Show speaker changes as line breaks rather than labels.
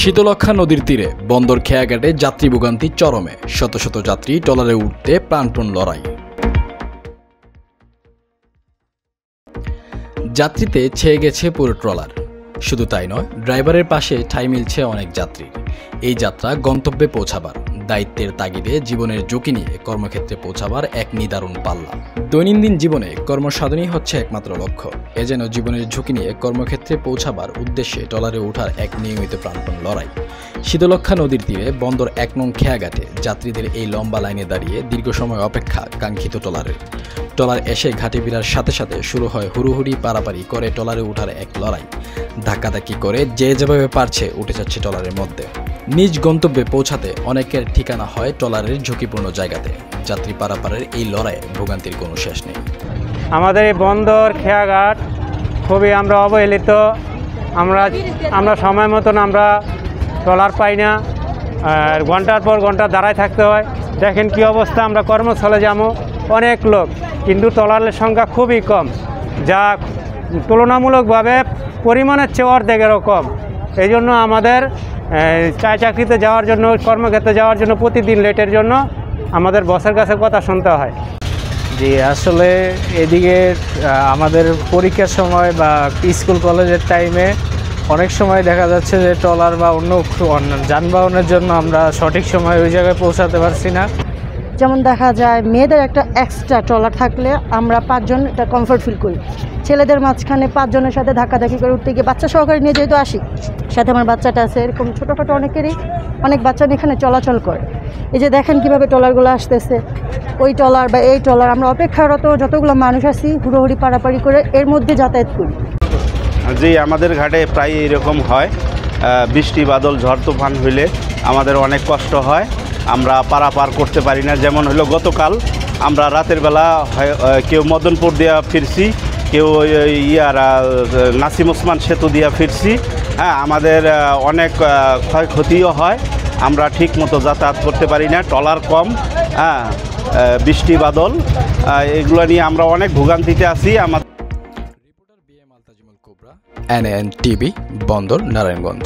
শীতলক্ষ্যা নদীর তীরে বন্দর খেয়াঘাটে যাত্রী ভোগান্তি চরমে, শত শত যাত্রী ট্রলারে উঠতে প্রাণপণ লড়াই। যাত্রীতে ছেয়ে গেছে পুরো ট্রলার। শুধু তাই নয়, ড্রাইভারের পাশে ঠাঁই মিলছে অনেক যাত্রীর। এই যাত্রা গন্তব্যে পৌঁছাবার, দায়িত্বের তাগিদে জীবনের ঝুঁকি নিয়ে কর্মক্ষেত্রে পৌঁছাবার এক নিদারুণ পাল্লা। দৈনন্দিন জীবনে কর্মসাধনই হচ্ছে একমাত্র লক্ষ্য। এ যেন জীবনের ঝুঁকি নিয়ে কর্মক্ষেত্রে পৌঁছাবার উদ্দেশ্যে ট্রলারে ওঠার এক নিয়মিত প্রাণপণ লড়াই। শীতলক্ষ্যা নদীর তীরে বন্দর ১ নং খেয়াঘাটে যাত্রীদের এই লম্বা লাইনে দাঁড়িয়ে দীর্ঘ সময় অপেক্ষা কাঙ্ক্ষিত ট্রলারের। ট্রলার এসে ঘাটে ফেরার সাথে সাথে শুরু হয় হুড়োহুড়ি পারাপারি করে ট্রলারে ওঠার এক লড়াই। ধাক্কাধাক্কি করে যে যেভাবে পারছে উঠে যাচ্ছে ট্রলারের মধ্যে। নিজ গন্তব্যে পৌঁছাতে অনেকের ঠিকানা হয় ট্রলারের ঝুঁকিপূর্ণ জায়গাতে। যাত্রী পারাপারের এই লড়াইয়ে ভোগান্তির কোনো শেষ নেই।
আমাদের এই বন্দর খেয়াঘাট খুবই আমরা অবহেলিত। আমরা সময় মতন আমরা ট্রলার পাই না, আর ঘন্টার পর ঘন্টা দাঁড়ায় থাকতে হয়। দেখেন কি অবস্থা, আমরা কর্মস্থলে যাবো, অনেক লোক, কিন্তু ট্রলারের সংখ্যা খুবই কম, যা তুলনামূলকভাবে পরিমাণের চেয়ে অর্ধেকেরও কম। এই জন্য আমাদের চাকরিতে যাওয়ার জন্য, কর্মক্ষেত্রে যাওয়ার জন্য প্রতিদিন লেটের জন্য আমাদের বসের কাছে কথা শুনতে হয়।
জি, আসলে এদিকে আমাদের পরীক্ষার সময় বা স্কুল কলেজের টাইমে অনেক সময় দেখা যাচ্ছে যে ট্রলার বা অন্য যানবাহনের জন্য আমরা সঠিক সময় ওই জায়গায় পৌঁছাতে পারছি না।
যেমন দেখা যায় মেয়েদের একটা এক্সট্রা ট্রলার থাকলে আমরা 5 জন একটা কমফর্ট ফিল করি। ছেলেদের মাঝখানে 5 জনের সাথে ধাক্কাধাক্কি করে উঠতে গিয়ে বাচ্চা সহকারে নিয়ে যেহেতু আসি, সাথে আমার বাচ্চাটা আছে, এরকম ছোটোখাটো অনেক বাচ্চা এখানে চলাচল করে। এই যে দেখেন কীভাবে ট্রলারগুলো আসতেছে, ওই ট্রলার বা এই ট্রলার, আমরা অপেক্ষারত যতগুলো মানুষ আছি হুড়োহুড়ি পারাপারি করে এর মধ্যে যাতায়াত করি।
জি, আমাদের ঘাটে প্রায় এরকম হয়। বৃষ্টি বাদল ঝড় তুফান হইলে আমাদের অনেক কষ্ট হয়, আমরা পারাপার করতে পারি না। যেমন হলো গতকাল আমরা রাতের বেলা কেউ মদনপুর দিয়া ফিরছি, কেউ নাসিম ওসমান সেতু দিয়া ফিরছি। হ্যাঁ, আমাদের অনেক ক্ষয়ক্ষতিও হয়, আমরা ঠিক মতো যাতায়াত করতে পারি না, ট্রলার কম, হ্যাঁ, বৃষ্টি বাদল, এগুলো নিয়ে আমরা অনেক ভোগান্তিতে আছি।
NAN TV, বন্দর নারায়ণগঞ্জ।